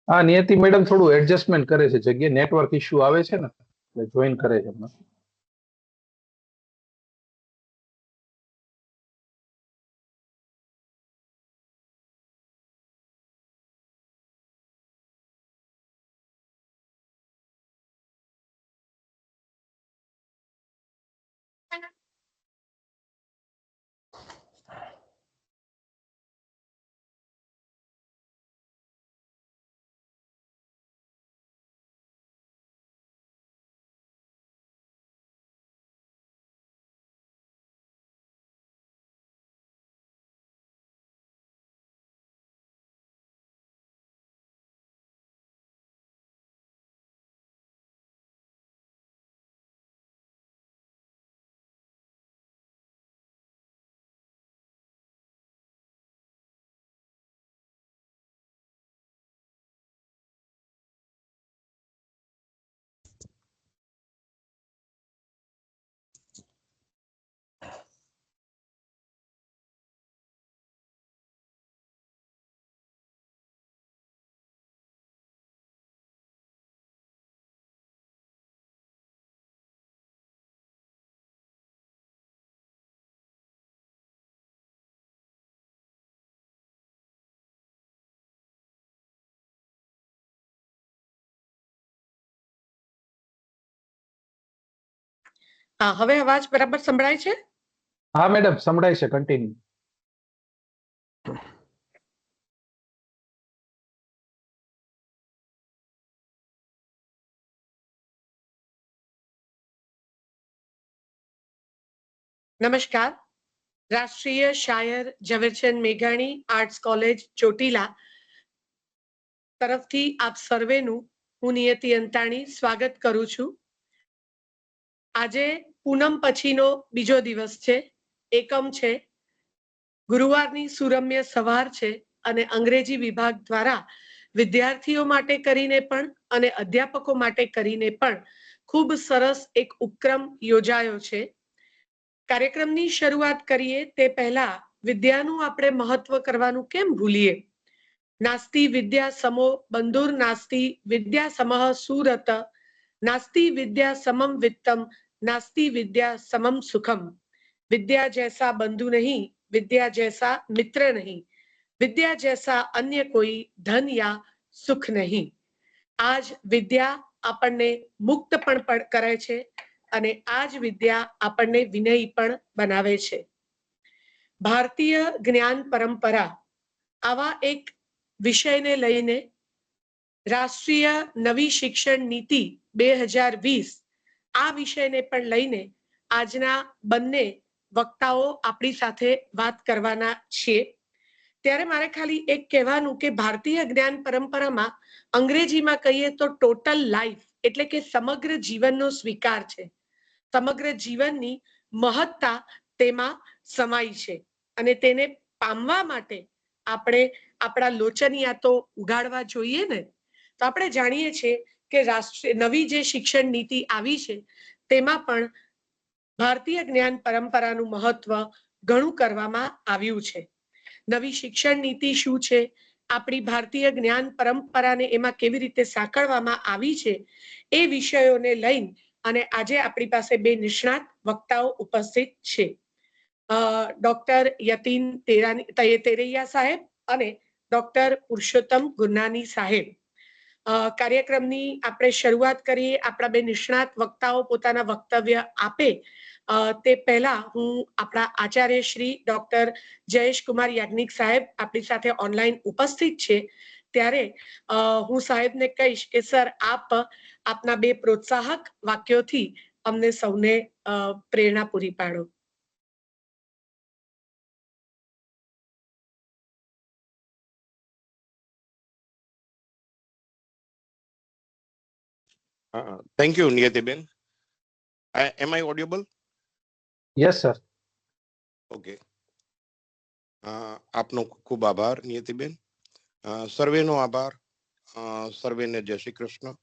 હા, નિયતિ મેડમ થોડું એડજસ્ટમેન્ટ કરે છે, જગ્યાએ નેટવર્ક ઇશ્યુ આવે છે ને એટલે જોઈન કરે છે હમણાં. હા, હવે અવાજ બરાબર સંભળાય છે? હા મેડમ, સંભળાય છે, કન્ટિન્યુ. નમસ્કાર. રાષ્ટ્રીય શાયર ઝવેરચંદ મેઘાણી આર્ટ્સ કોલેજ ચોટીલા તરફથી આપ સર્વેનું હું નિયતિ અંતાણી સ્વાગત કરું છું. આજે પૂનમ પછીનો બીજો દિવસ છે, એકમ છે, ગુરુવારની સુરમ્ય સવાર છે અને અંગ્રેજી વિભાગ દ્વારા વિદ્યાર્થીઓ માટે કરીને પણ અને અધ્યાપકો માટે કરીને પણ ખૂબ સરસ એક ઉપક્રમ યોજાયો છે. કાર્યક્રમની શરૂઆત કરીએ તે પહેલા વિદ્યાનું આપણે મહત્વ કરવાનું કેમ ભૂલીએ. નાસ્તિ વિદ્યા સમો બંધુર નાસ્તિ વિદ્યા સમઃ સુરત નાસ્તિ વિદ્યા સમમ વિત્તમ नास्ति विद्या समम सुखम. विद्या जैसा बंधु नहीं, विद्या जैसा मित्र नहीं, विद्या जैसा अन्य कोई धन या सुख नहीं. આજ વિદ્યા આપણને મુક્ત પણ કરે છે અને આજ વિદ્યા આપણને વિનયી પણ બનાવે છે. ભારતીય જ્ઞાન પરંપરા આવા એક વિષયને લઈને રાષ્ટ્રીય નવી શિક્ષણ નીતિ 2020 આ વિષયને પણ લઈને આજના બંને વક્તાઓ આપણી સાથે વાત કરવાના છે. ત્યારે મારે ખાલી એક કહેવાનું કે ભારતીય જ્ઞાન પરંપરામાં અંગ્રેજીમાં કહીએ તો ટોટલ લાઈફ એટલે કે સમગ્ર જીવનનો સ્વીકાર છે. સમગ્ર જીવનની મહત્તા તેમાં સમાઈ છે અને તેને પામવા માટે આપણે આપણા લોચનિયા તો ઉગાડવા જોઈએ ને. તો આપણે જાણીએ છીએ કે રાષ્ટ્રીય નવી જે શિક્ષણ નીતિ આવી છે તેમાં પણ ભારતીય જ્ઞાન પરંપરાનું મહત્વ ઘણું કરવામાં આવ્યું છે. નવી શિક્ષણ નીતિ શું છે, આપણી ભારતીય જ્ઞાન પરંપરાને એમાં કેવી રીતે સાંકળવામાં આવી છે, એ વિષયોને લઈને અને આજે આપણી પાસે બે નિષ્ણાત વક્તાઓ ઉપસ્થિત છે. ડોક્ટર યતીન તેરૈયા સાહેબ અને ડોક્ટર પુરુષોત્તમ ગુરનાની સાહેબ. કાર્યક્રમની આપણે શરૂઆત કરીએ. આપણા બે નિષ્ણાત વક્તાઓ પોતાના વક્તવ્ય આપે તે પહેલા હું આપણા આચાર્ય શ્રી ડોક્ટર જયેશકુમાર યાજ્ઞિક સાહેબ આપણી સાથે ઓનલાઈન ઉપસ્થિત છે, ત્યારે હું સાહેબને કહીશ કે સર આપ આપના બે પ્રોત્સાહક વાક્યોથી અમને સૌને પ્રેરણા પૂરી પાડો. Thank you, Niyatiben. Am I audible? Yes, sir. Okay. આપનો ખૂબ ખૂબ આભાર નિયતિબેન. સર્વેનો આભાર. સર્વેને જય શ્રી કૃષ્ણ.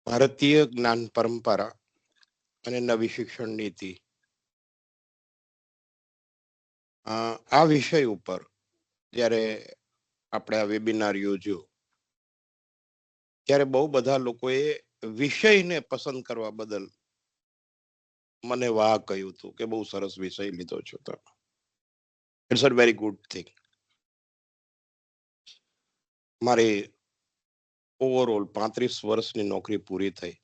ભારતીય જ્ઞાન પરંપરા અને નવી શિક્ષણ નીતિ આ વિષય ઉપર જ્યારે આપણે આ વેબિનાર યોજ્યો ત્યારે બહુ બધા લોકોએ વિષયને પસંદ કરવા બદલ મને વાહ કહ્યું હતું કે બહુ સરસ વિષય લીધો છો તમે. It's a very good thing. મારી ઓવરઓલ 35 વર્ષની નોકરી પૂરી થઈ.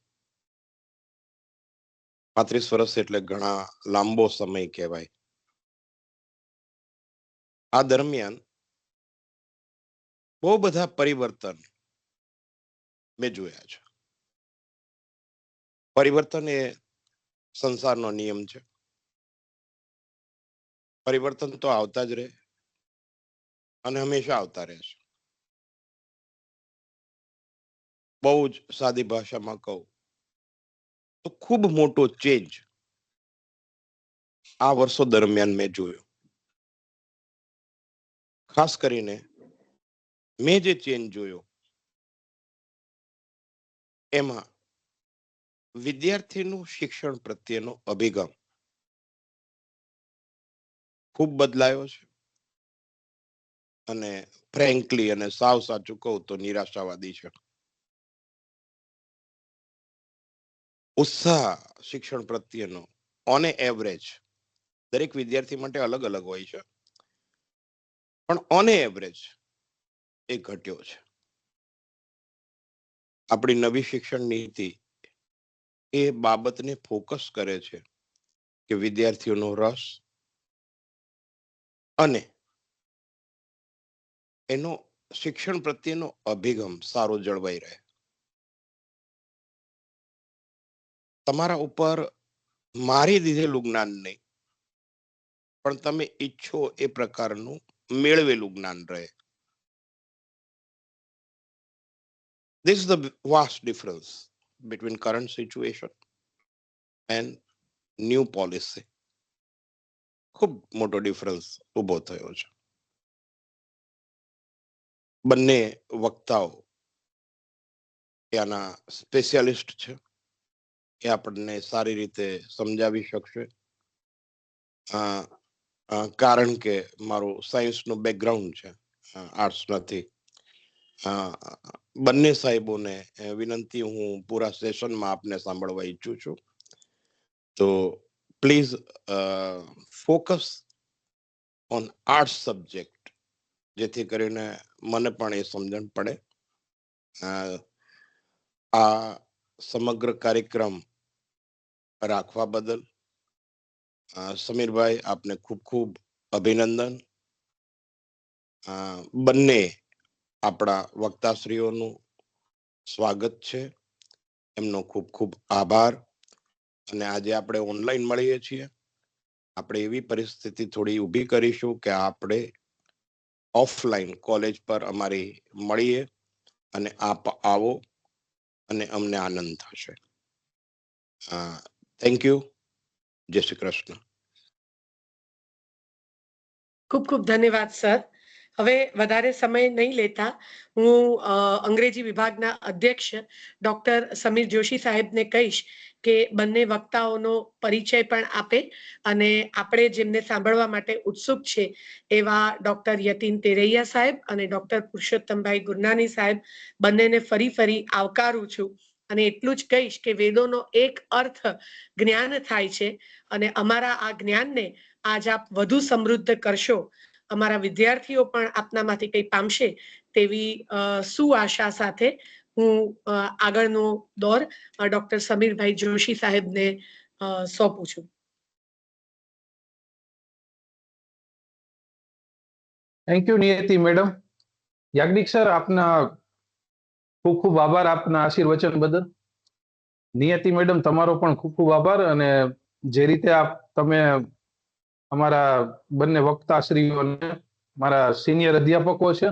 35 વર્ષ એટલે ઘણા લાંબો સમય કહેવાય. આ દરમિયાન બહુ બધા પરિવર્તન મેં જોયા છે. પરિવર્તન એ સંસારનો નિયમ છે. પરિવર્તન તો આવતા જ રહે અને હંમેશા આવતા રહેશે. બહુ જ સાદી ભાષામાં કહું તો ખૂબ મોટો ચેન્જ આ વર્ષો દરમિયાન મેં જોયો. ખાસ કરીને મેં જે ચેન્જ જોયો એમાં વિદ્યાર્થીનું શિક્ષણ પ્રત્યેનો અભિગમ ખૂબ બદલાયો છે અને ફ્રેન્કલી અને સાવ સાચું કહું તો નિરાશાવાદી છે. ઉત્સાહ શિક્ષણ પ્રત્યેનો ઓન એવરેજ દરેક વિદ્યાર્થી માટે અલગ અલગ હોય છે, પણ ઓન એવરેજ એ ઘટ્યો છે. આપણી નવી શિક્ષણ નીતિ એ બાબતને ફોકસ કરે છે કે વિદ્યાર્થીઓનો રસ અને એનો શિક્ષણ પ્રત્યેનો અભિગમ સારો જળવાઈ રહે. તમારા ઉપર મારી દીધેલું જ્ઞાન નહીં, પણ તમે ઈચ્છો એ પ્રકારનું મેળવેલું જ્ઞાન રહે. This is the vast difference between current situation and new policy. ખૂબ મોટો ડિફરન્સ ઉભો થયો છે. બંને વક્તાઓ ત્યાંના સ્પેશિયાલિસ્ટ છે, એ આપણને સારી રીતે સમજાવી શકશે. કારણ કે મારું સાયન્સનું બેકગ્રાઉન્ડ છે, આર્ટ્સ નથી. બંને સાહેબોને વિનંતી, હું પૂરા સેશનમાં આપને સાંભળવા ઈચ્છું છું. તો please focus on arts subject, જેથી કરીને મને પણ એ સમજણ પડે. આ સમગ્ર કાર્યક્રમ રાખવા બદલ સમીરભાઈ આપને ખૂબ ખૂબ અભિનંદન. બંને આપણા વક્તાશ્રીઓનું સ્વાગત છે, એમનો ખૂબ ખૂબ આભાર. અને આજે આપણે ઓનલાઈન મળીએ છીએ. આપણે એવી પરિસ્થિતિ થોડી ઊભી કરીશું કે આપણે ઓફલાઈન કોલેજ પર અમારી મળીએ અને આપ આવો અને અમને આનંદ થશે. Thank you. જય શ્રી કૃષ્ણ. ખૂબ ખૂબ ધન્યવાદ સર. હવે વધારે સમય નહીં લેતા હું અંગ્રેજી વિભાગના અધ્યક્ષ ડોક્ટર સમીર જોશી સાહેબને કહીશ કે બંને વક્તાઓનો પરિચય પણ આપે અને આપણે જેમને સાંભળવા માટે ઉત્સુક છે એવા ડોક્ટર યતીન તેરૈયા સાહેબ અને ડોક્ટર પુરુષોત્તમભાઈ ગુરનાની સાહેબ બંનેને ફરી આવકારું છું. અને એટલું જ કહીશ કે વેદોનો એક અર્થ જ્ઞાન થાય છે અને અમારા આ જ્ઞાનને આજ આપ વધુ સમૃદ્ધ કરશો, અમારા વિદ્યાર્થીઓ પણ આપનામાંથી કંઈ પામશે તેવી સુઆશા સાથે હું આગળનો દોર ડોક્ટર સમીરભાઈ જોશી સાહેબને સોંપું છું. Thank you Niyati madam. Yagnik sir, આપના ખૂબ ખૂબ આભાર આપના આશીર્વચન બદલ. નિયતિ મેડમ, તમારો પણ ખૂબ ખૂબ આભાર. અને જે રીતે તમે અમારા બંને વક્તાશ્રીઓને મારા સિનિયર અધ્યાપકો છે,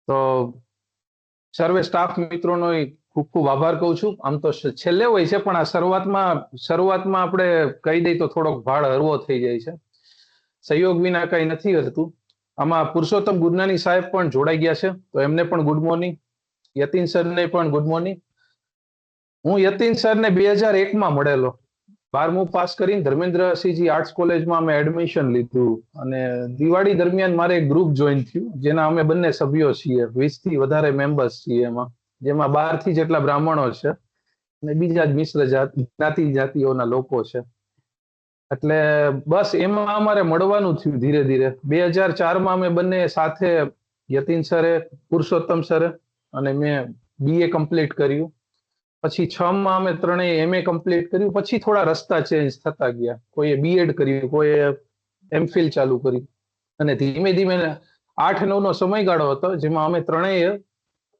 તો સર્વે સ્ટાફ મિત્રોનો ખૂબ ખૂબ આભાર કહું છું. આમ તો છેલ્લે હોય છે, પણ આ શરૂઆતમાં આપણે કહી દઈએ તો થોડોક ભાળ હળવો થઈ જાય છે. સહયોગ વિના કઈ નથી થતું. આમાં પુરુષોત્તમ ગુરનાની સાહેબ પણ જોડાઈ ગયા છે, તો એમને પણ ગુડ મોર્નિંગ. યતીન સરને પણ ગુડ મોર્નિંગ. હું યતીન સરને 2001માં મળેલો. 12મું પાસ કરીને ધર્મેન્દ્રસિંહજી આર્ટ્સ કોલેજમાં મેં એડમિશન લીધું અને દિવાળી દરમિયાન મારે એક ગ્રુપ જોઈન થયું, જેના અમે બંને સભ્યો છીએ. 20 થી વધારે મેમ્બર્સ છીએ એમાં, જેમાં 12 થી જેટલા બ્રાહ્મણો છે અને બીજા જ મિશ્ર જાતિઓના લોકો છે. એટલે બસ એમાં અમારે મળવાનું થયું ધીરે ધીરે. 2004માં અમે બંને સાથે, યતીન સરે, પુરુષોત્તમ સરે, અને મેં BA કમ્પ્લીટ કર્યું. પછી 6માં અમે ત્રણેય MA કમ્પ્લીટ કર્યું. પછી થોડા રસ્તા ચેન્જ થતા ગયા. કોઈએ B.Ed કર્યું, કોઈએ MPhil ચાલુ કર્યું, અને ધીમે ધીમે 8-9નો સમયગાળો હતો જેમાં અમે ત્રણેય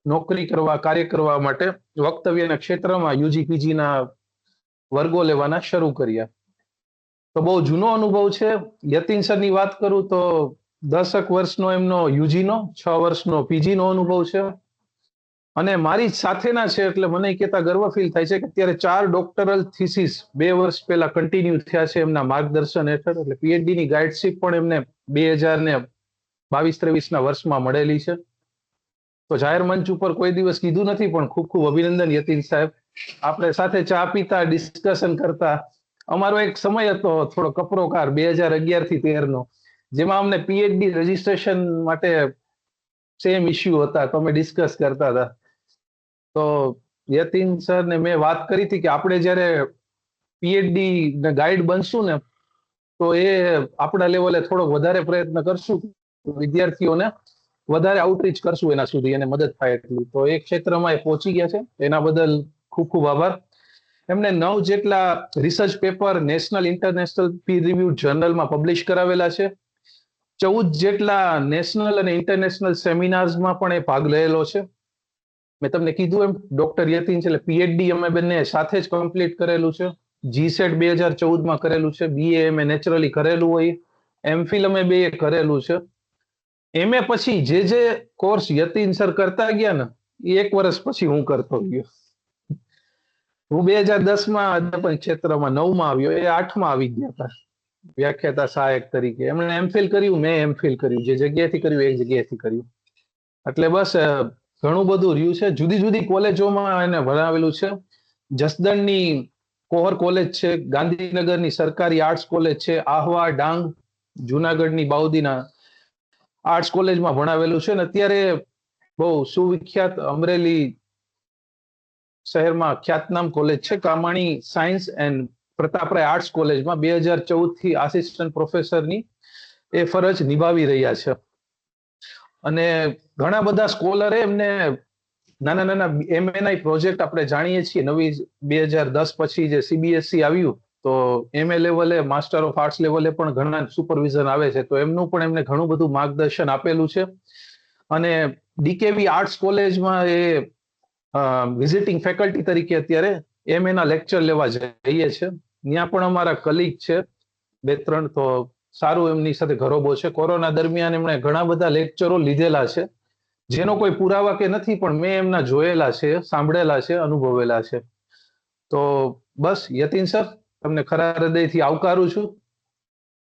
નોકરી કરવા, કાર્ય કરવા માટે વક્તવ્યના ક્ષેત્રમાં UG PG ના વર્ગો લેવાના શરૂ કર્યા. તો બહુ જૂનો અનુભવ છે. યતીન સરની વાત કરું તો 10 વર્ષનો એમનો UG નો, 6 વર્ષનો PG નો અનુભવ છે. અને મારી જ સાથેના છે એટલે મને કહેતા ગર્વ ફીલ થાય છે કે અત્યારે 4 ડોક્ટરલ થીસીસ 2 વર્ષ પહેલા કન્ટિન્યુ થયા છે એમના માર્ગદર્શન હેઠળ. એટલે PhD ની ગાઈડશીપ પણ એમને 2022-23ના વર્ષમાં મળેલી છે. તો જાહેર મંચ ઉપર કોઈ દિવસ કીધું નથી, પણ ખૂબ ખૂબ અભિનંદન યતીન સાહેબ. આપણે સાથે ચા પીતા, ડિસ્કશન કરતા. અમારો એક સમય હતો થોડો કપરોકાર 2011 થી 13નો, જેમાં અમને PhD રજીસ્ટ્રેશન માટે સેમ ઇસ્યુ હતા, તો અમે ડિસ્કસ કરતા હતા. તો યતીન સર ને મેં વાત કરી હતી કે આપણે જ્યારે PhD ગાઈડ બનશું ને, તો એ આપણા લેવલે થોડોક વધારે પ્રયત્ન કરશું, વિદ્યાર્થીઓને વધારે આઉટરીચ કરશું એના સુધી, એને મદદ થાય એટલી. તો એ ક્ષેત્રમાં એ પહોંચી ગયા છે, એના બદલ ખૂબ ખૂબ આભાર. એમને 9 જેટલા રિસર્ચ પેપર નેશનલ ઇન્ટરનેશનલ પીર રિવ્યુ જર્નલમાં પબ્લિશ કરાવેલા છે. 14 જેટલા નેશનલ અને ઇન્ટરનેશનલ સેમિનાર્સમાં પણ એ ભાગ લેલો છે. મેં તમને કીધું એમ ડોક્ટર યતીન છે, એટલે PhD અમે બંને સાથે જ કમ્પ્લીટ કરેલું છે. GSET 2014માં કરેલું છે. BA અમે નેચરલી કરેલું હોય. MPhil અમે બે કરેલું છે. MA પછી જે કોર્સ યતીન સર કરતા ગયા ને, એ 1 વર્ષ પછી હું કરતો ગયો. હું 2010માં અધ્યાપન ક્ષેત્રમાં 9માં આવ્યો, એ 8માં આવી ગયા હતા વ્યાખ્યાતા સહાયક તરીકે. એમણે MPhil કર્યું, મેં MPhil કર્યું. જે જગ્યાએથી કર્યું એક જગ્યાએથી કર્યું. એટલે બસ ઘણું બધું રહ્યું છે. જુદી જુદી કોલેજોમાં એને ભણાવેલું છે. જસદણની કોહર કોલેજ છે, ગાંધીનગરની સરકારી આર્ટ્સ કોલેજ છે, આહવા, ડાંગ, જુનાગઢની બાઉદીના આર્ટ્સ કોલેજમાં ભણાવેલું છે. અને અત્યારે બહુ સુવિખ્યાત અમરેલી શહેરમાં ખ્યાતનામ કોલેજ છે, કામાણી સાયન્સ એન્ડ પ્રતાપરાય આર્ટ્સ કોલેજમાં 2014 થી આસિસ્ટન્ટ પ્રોફેસરની એ ફરજ નિભાવી રહ્યા છે. અને ઘણા બધા સ્કોલરે એમને નાના નાના MA પ્રોજેક્ટ આપણે જાણીએ છીએ. નવી 2010 પછી જે CBSE આવ્યું, તો MA લેવલે, માસ્ટર ઓફ આર્ટ્સ લેવલે પણ ઘણા સુપરવિઝન આવે છે. તો એમનું પણ એમને ઘણું બધું માર્ગદર્શન આપેલું છે. અને DKV આર્ટ્સ કોલેજમાં એ વિઝિટિંગ ફેકલ્ટી તરીકે અત્યારે MA ના લેક્ચર લેવા જઈએ છે. ત્યાં પણ અમારા કલીગ છે 2-3, તો સારું એમની સાથે ઘરોબો છે. કોરોના દરમિયાન એમણે ઘણા બધા લેક્ચરો લીધેલા છે, જેનો કોઈ પુરાવા કે નથી, પણ મેં એમના જોયેલા છે, સાંભળેલા છે, અનુભવેલા છે. તો બસ યતીન સર, તમને ખરા હૃદયથી આવકારું છું.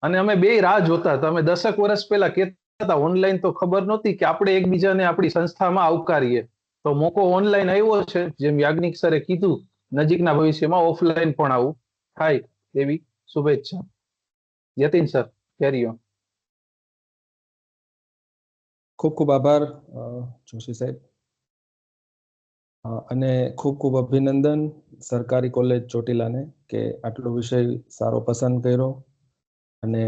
અને અમે બે રાહ જોતા હતા. અમે 10 વર્ષ પહેલા કહેતા હતા ઓનલાઈન તો ખબર નહોતી કે આપણે એકબીજાને આપણી સંસ્થામાં આવકારીએ. તો મોકો ઓનલાઈન આવ્યો છે. જેમ યાજ્ઞિક સરે કીધું, નજીકના ભવિષ્યમાં ઓફલાઈન પણ આવું થાય એવી શુભેચ્છા. યતીન સર, કેરી ઓન. ખૂબ ખૂબ આભાર જોશી સાહેબ, અને ખૂબ ખૂબ અભિનંદન સરકારી કોલેજ ચોટીલાને કે આટલો વિષય સારો પસંદ કર્યો અને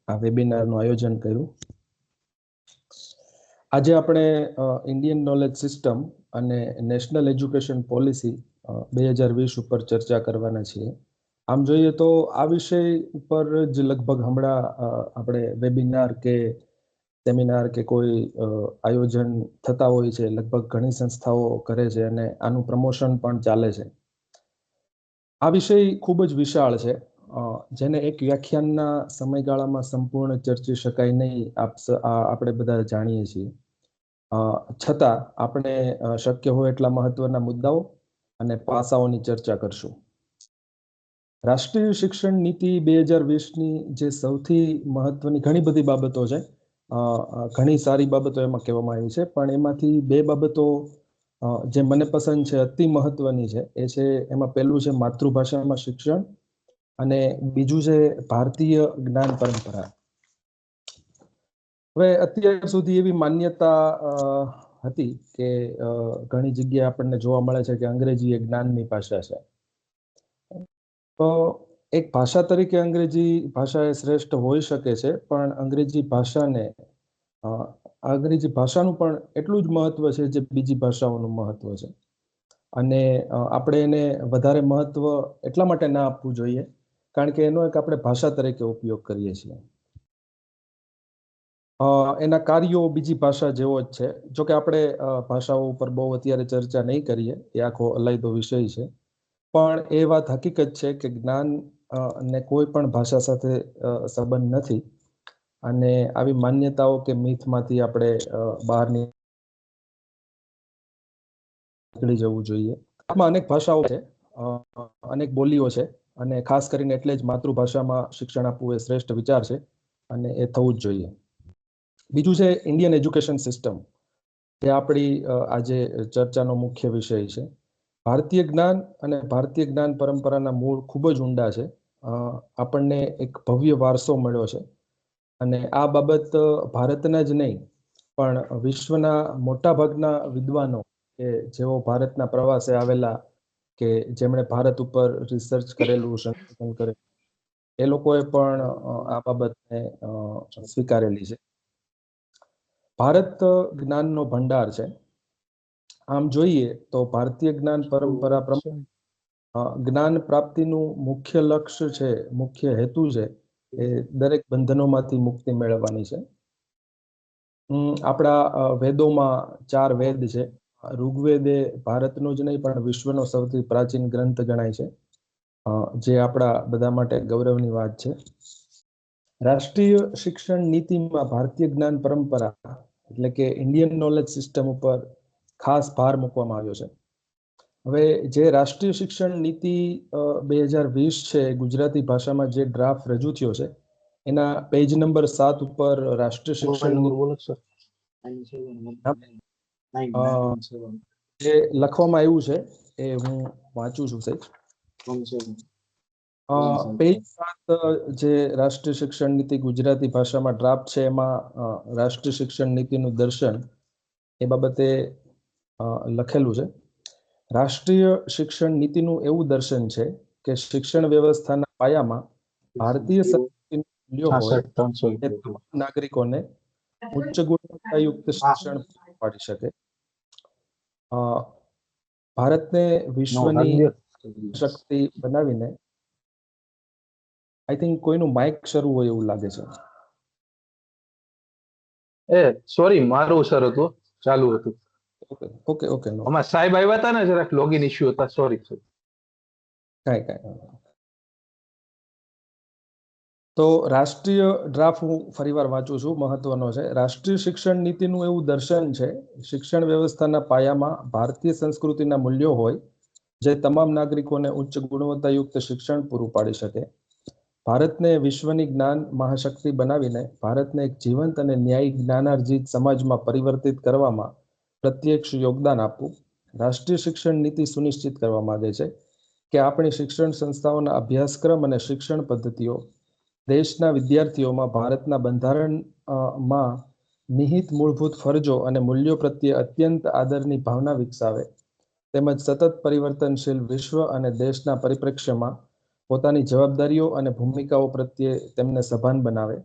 આ વેબિનારનું આયોજન કર્યું. આજે આપણે ઇન્ડિયન નોલેજ સિસ્ટમ અને નેશનલ એજ્યુકેશન પોલિસી 2020 ઉપર ચર્ચા કરવાના છીએ. આમ જોઈએ તો આ વિષય ઉપર જ લગભગ હમણાં આપણે વેબિનાર કે સેમિનાર કે કોઈ આયોજન થતા હોય છે. લગભગ ઘણી સંસ્થાઓ કરે છે અને આનું પ્રમોશન પણ ચાલે છે. આ વિષય ખૂબ જ વિશાળ છે, જેને એક વ્યાખ્યાનના સમયગાળામાં સંપૂર્ણ ચર્ચી શકાય નહીં, આપણે બધા જાણીએ છીએ. છતાં આપણે શક્ય હોય એટલા મહત્વના મુદ્દાઓ અને પાસાઓની ચર્ચા કરશું. રાષ્ટ્રીય શિક્ષણ નીતિ 2020ની જે સૌથી મહત્વની ઘણી બધી બાબતો છે, ઘણી સારી બાબતો એમાં કહેવામાં આવી છે, પણ એમાંથી બે બાબતો જે મને પસંદ છે, અતિ મહત્વની છે, એ છે એમાં પહેલું છે માતૃભાષામાં શિક્ષણ અને બીજું છે ભારતીય જ્ઞાન પરંપરા. હવે અત્યાર સુધી એવી માન્યતા હતી કે ઘણી જગ્યાએ આપણને જોવા મળે છે કે અંગ્રેજી એ જ્ઞાનની ભાષા છે. તો એક ભાષા તરીકે અંગ્રેજી ભાષા એ શ્રેષ્ઠ હોઈ શકે છે, પણ અંગ્રેજી ભાષાનું પણ એટલું જ મહત્વ છે જે બીજી ભાષાઓનું મહત્વ છે. અને આપણે એને વધારે મહત્વ એટલા માટે ના આપવું જોઈએ કારણ કે એનો એક આપણે ભાષા તરીકે ઉપયોગ કરીએ છીએ. એના કાર્યો બીજી ભાષા જેવો જ છે. જોકે આપણે ભાષાઓ ઉપર બહુ અત્યારે ચર્ચા નહીં કરીએ, એ આખો અલાયદો વિષય છે. પણ એ વાત હકીકત છે કે જ્ઞાન ને કોઈ પણ ભાષા સાથે સંબંધ નથી, અને આવી માન્યતાઓ કે મિથમાંથી આપણે બહાર નીકળી જવું જોઈએ. આમાં અનેક ભાષાઓ છે, અનેક બોલીઓ છે, અને ખાસ કરીને એટલે જ માતૃભાષામાં શિક્ષણ આપવું એ શ્રેષ્ઠ વિચાર છે અને એ થવું જ જોઈએ. બીજું છે ઇન્ડિયન એજ્યુકેશન સિસ્ટમ, જે આપણી આજે ચર્ચાનો મુખ્ય વિષય છે. ભારતીય જ્ઞાન અને ભારતીય જ્ઞાન પરંપરાના મૂળ ખૂબ જ ઊંડા છે. આપણને એક ભવ્ય વારસો મળ્યો છે, અને આ બાબત ભારતના જ નહીં પણ વિશ્વના મોટા ભાગના વિદ્વાનો કે જેઓ ભારતના પ્રવાસે આવેલા કે જેમણે ભારત ઉપર રિસર્ચ કરેલું, સંશોધન કરેલું, એ લોકોએ પણ આ બાબતને સ્વીકારેલી છે. ભારત જ્ઞાનનો ભંડાર છે. આમ જોઈએ તો ભારતીય જ્ઞાન પરંપરા પ્રમાણે જ્ઞાન પ્રાપ્તિનું મુખ્ય લક્ષ્ય છે, મુખ્ય હેતુ છે, એ દરેક બંધનોમાંથી મુક્તિ મેળવવાની છે. આપણા વેદોમાં 4 વેદ છે. ઋગ્વેદ એ ભારતનો જ નહીં પણ વિશ્વનો સૌથી પ્રાચીન ગ્રંથ ગણાય છે, જે આપણા બધા માટે ગૌરવની વાત છે. રાષ્ટ્રીય શિક્ષણ નીતિમાં ભારતીય જ્ઞાન પરંપરા એટલે કે ઇન્ડિયન નોલેજ સિસ્ટમ ઉપર ખાસ ભાર મૂકવામાં આવ્યો છે. હવે જે રાષ્ટ્રીય શિક્ષણ નીતિ 2020 છે, ગુજરાતી ભાષામાં જે ડ્રાફ્ટ રજૂ થયો છે, એના પેજ નંબર 7 ઉપર રાષ્ટ્રીય શિક્ષણ જે લખવામાં આવ્યું છે એ હું વાંચું છું સાહેબ. પેજ 7 જે રાષ્ટ્રીય શિક્ષણ નીતિ ગુજરાતી ભાષામાં ડ્રાફ્ટ છે, એમાં રાષ્ટ્રીય શિક્ષણ નીતિનું દર્શન એ બાબતે લખેલું છે. રાષ્ટ્રીય શિક્ષણ નીતિનું એવું દર્શન છે કે શિક્ષણ વ્યવસ્થાના પાયામાં ભારતીય સંસ્કૃતિના મૂલ્યો હોય તે તમામ નાગરિકોને ઉચ્ચ ગુણવત્તાયુક્ત શિક્ષણ પૂરું પાડી શકે. ભારતને વિશ્વની શક્તિ બનાવીને, આઈ થિંક કોઈનું માઇક શરૂ હોય એવું લાગે છે. સોરી, મારું સર હતું, ચાલુ હતું. ઓકે ઓકે નો, આમાં સાહેબ આવ્યા હતા ને, જરાક લોગિન ઇશ્યુ હતા, સોરી. કાંઈ તો રાષ્ટ્રીય ડ્રાફ્ટ હું ફરીવાર વાંચું છું, મહત્વનો છે. રાષ્ટ્રીય શિક્ષણ નીતિનું એવું દર્શન છે, શિક્ષણ વ્યવસ્થાના પાયામાં ભારતીય સંસ્કૃતિના મૂલ્યો હોય જે તમામ નાગરિકોને ઉચ્ચ ગુણવત્તાયુક્ત શિક્ષણ પૂરું પાડી શકે. ભારતને વિશ્વની જ્ઞાન મહાશક્તિ બનાવીને ભારતને એક જીવંત અને ન્યાયી જ્ઞાનાર્જિત સમાજમાં પરિવર્તિત કરવામાં પ્રત્યક્ષ યોગદાન આપવું. રાષ્ટ્રીય શિક્ષણ નીતિ સુનિશ્ચિત કરવા માંગે છે કે આપણી શિક્ષણ સંસ્થાઓના અભ્યાસક્રમ અને શિક્ષણ પદ્ધતિઓ દેશના વિદ્યાર્થીઓમાં ભારતના બંધારણમાં નિહિત મૂળભૂત ફરજો અને મૂલ્યો પ્રત્યે અત્યંત આદરની ભાવના વિકસાવે, તેમજ સતત પરિવર્તનશીલ વિશ્વ અને દેશના પરિપ્રેક્ષ્યમાં પોતાની જવાબદારીઓ અને ભૂમિકાઓ પ્રત્યે તેમને સભાન બનાવે,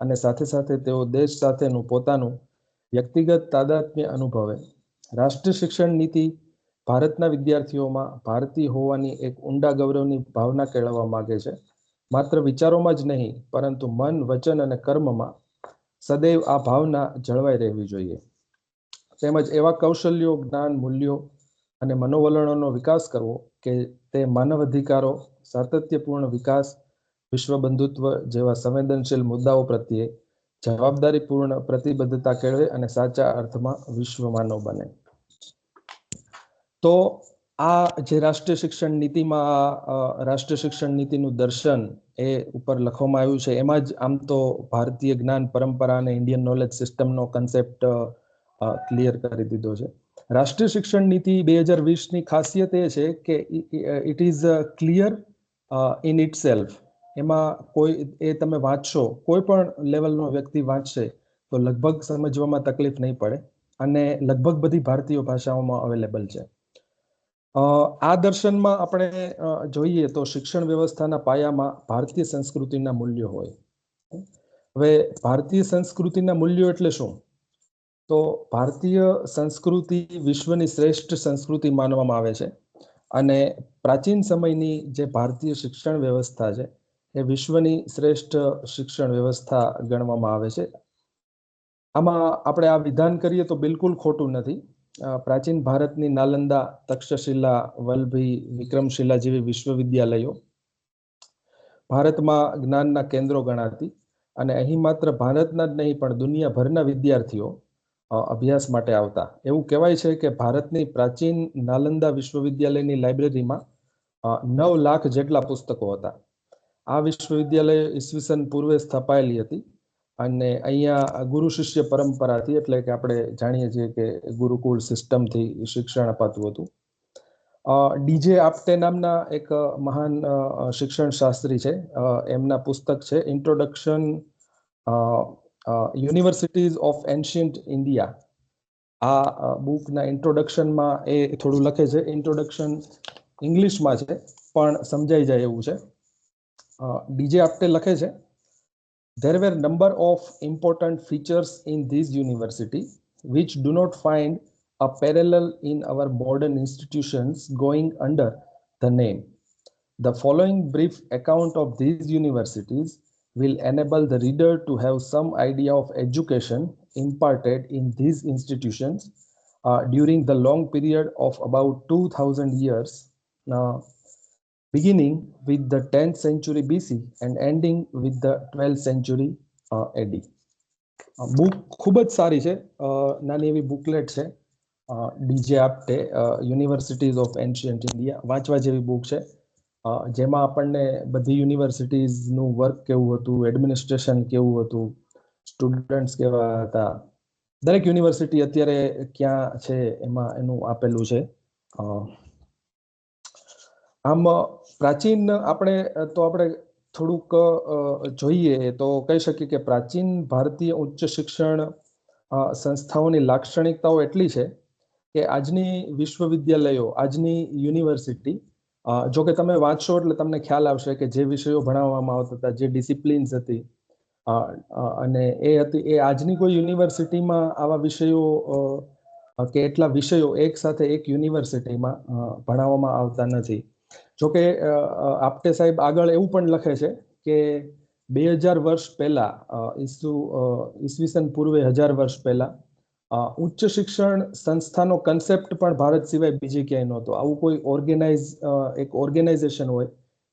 અને સાથે સાથે તેઓ દેશ સાથેનું પોતાનું વ્યક્તિગત તાદાત્મ્ય અનુભવે. રાષ્ટ્રીય શિક્ષણ નીતિ ભારતના વિદ્યાર્થીઓમાં ભારતીય હોવાની એક ઊંડા ગૌરવની ભાવના કેળવવા માંગે છે. માત્ર વિચારોમાં જ નહીં પરંતુ મન, વચન અને કર્મમાં સદૈવ આ ભાવના જળવાઈ રહેવી જોઈએ. તેમજ એવા કૌશલ્યો, જ્ઞાન, મૂલ્યો અને મનોવલણોનો વિકાસ કરવો કે તે માનવ અધિકારો, સાતત્યપૂર્ણ વિકાસ, વિશ્વ બંધુત્વ જેવા સંવેદનશીલ મુદ્દાઓ પ્રત્યે જવાબદારીપૂર્ણ પ્રતિબદ્ધતા કેળવે અને સાચા અર્થમાં વિશ્વ માનવ બને. તો આ જે રાષ્ટ્રીય શિક્ષણ નીતિમાં રાષ્ટ્રીય શિક્ષણ નીતિનું દર્શન એ ઉપર લખવામાં આવ્યું છે, એમાં જ આમ તો ભારતીય જ્ઞાન પરંપરા અને ઇન્ડિયન નોલેજ સિસ્ટમનો કન્સેપ્ટ ક્લિયર કરી દીધો છે. રાષ્ટ્રીય શિક્ષણ નીતિ 2020ની ખાસિયત એ છે કે it is clear in it self. એમાં કોઈ એ તમે વાંચશો, કોઈ પણ લેવલનો વ્યક્તિ વાંચશે તો લગભગ સમજવામાં તકલીફ નહીં પડે, અને લગભગ બધી ભારતીય ભાષાઓમાં અવેલેબલ છે. આ દર્શનમાં આપણે જોઈએ તો શિક્ષણ વ્યવસ્થાના પાયામાં ભારતીય સંસ્કૃતિના મૂલ્યો હોય. હવે ભારતીય સંસ્કૃતિના મૂલ્યો એટલે શું? તો ભારતીય સંસ્કૃતિ વિશ્વની શ્રેષ્ઠ સંસ્કૃતિ માનવામાં આવે છે, અને પ્રાચીન સમયની જે ભારતીય શિક્ષણ વ્યવસ્થા છે એ વિશ્વની શ્રેષ્ઠ શિક્ષણ વ્યવસ્થા ગણવામાં આવે છે. આમાં આપણે આ વિધાન કરીએ તો બિલકુલ ખોટું નથી. પ્રાચીન ભારતની નાલંદા, તક્ષશિલા, વલ્લભી, વિક્રમશિલા જેવી વિશ્વવિદ્યાલયો ભારતમાં જ્ઞાનના કેન્દ્રો ગણાતી, અને અહીં માત્ર ભારતના જ નહીં પણ દુનિયાભરના વિદ્યાર્થીઓ અભ્યાસ માટે આવતા. એવું કહેવાય છે કે ભારતની પ્રાચીન નાલંદા વિશ્વવિદ્યાલયની લાઇબ્રેરીમાં 9 લાખ જેટલા પુસ્તકો હતા. આ વિશ્વવિદ્યાલય ઈસવીસન પૂર્વે સ્થપાયેલી હતી, અને અહીંયા ગુરુ શિષ્ય પરંપરાથી, એટલે કે આપણે જાણીએ છીએ કે ગુરુકુળ સિસ્ટમથી શિક્ષણ અપાતું હતું. ડીજે આપ્ટે નામના એક મહાન શિક્ષણ શાસ્ત્રી છે, એમના પુસ્તક છે introduction universities of ancient India. આ બુકના ઇન્ટ્રોડક્શનમાં એ થોડું લખે છે. ઇન્ટ્રોડક્શન ઇંગ્લિશમાં છે પણ સમજાઈ જાય એવું છે. ડીજે આપ્ટે લખે છે, there were number of important features in this university which do not find a parallel in our modern institutions going under the name. The following brief account of these universities will enable the reader to have some idea of education imparted in these institutions during the long period of about 2000 years, beginning with the 10th century BC and ending with the 12th century AD. Book ખૂબ જ સારી છે, નાની એવી booklet છે, D J Apte universities of ancient India. વાંચવા જેવી book છે, જેમાં આપણને બધી યુનિવર્સિટીઝનું વર્ક કેવું હતું, એડમિનિસ્ટ્રેશન કેવું હતું, સ્ટુડન્ટ્સ કેવા હતા, દરેક યુનિવર્સિટી અત્યારે ક્યાં છે એમાં એનું આપેલું છે. આમ પ્રાચીન આપણે થોડુંક જોઈએ તો કહી શકીએ કે પ્રાચીન ભારતીય ઉચ્ચ શિક્ષણ સંસ્થાઓની લાક્ષણિકતાઓ એટલી છે કે આજની વિશ્વવિદ્યાલયો, આજની યુનિવર્સિટી, જો કે તમે વાંચશો એટલે તમને ખ્યાલ આવશે કે જે વિષયો ભણાવવામાં આવતા હતા, જે ડિસિપ્લિન્સ હતી, અને એ આજની કોઈ યુનિવર્સિટીમાં આવા વિષયો કે એટલા વિષયો એક સાથે એક યુનિવર્સિટીમાં ભણાવવામાં આવતા નથી. જોકે આપ્ટે સાહેબ આગળ એવું પણ લખે છે કે 2000 વર્ષ પહેલા, ઈસવીસન પૂર્વે 1000 વર્ષ પહેલા ઉચ્ચ શિક્ષણ સંસ્થાનો કન્સેપ્ટ પણ ભારત સિવાય બીજે ક્યાંય નહોતો. આવું કોઈ એક ઓર્ગેનાઇઝેશન હોય